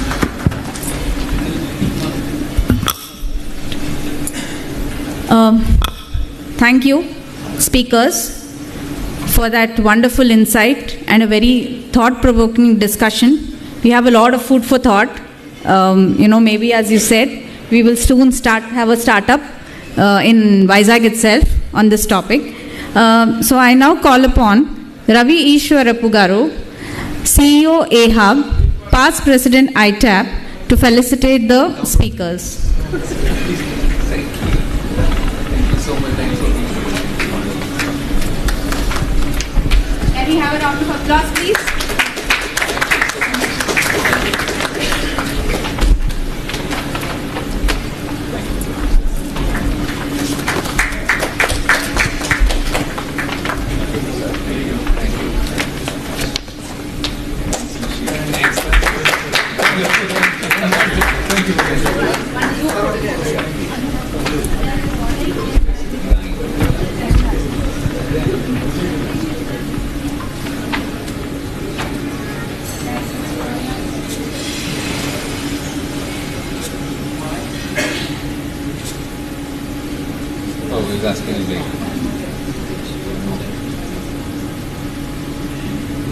Thank you, speakers, for that wonderful insight and a very thought-provoking discussion. We have a lot of food for thought. Maybe as you said, we will soon have a startup in Vizag itself on this topic. So I now call upon Ravi Ishwarapu Garu, CEO AHUB, past President ITAP, to felicitate the speakers. Can we have a round of applause, please? Oh, he's asking me.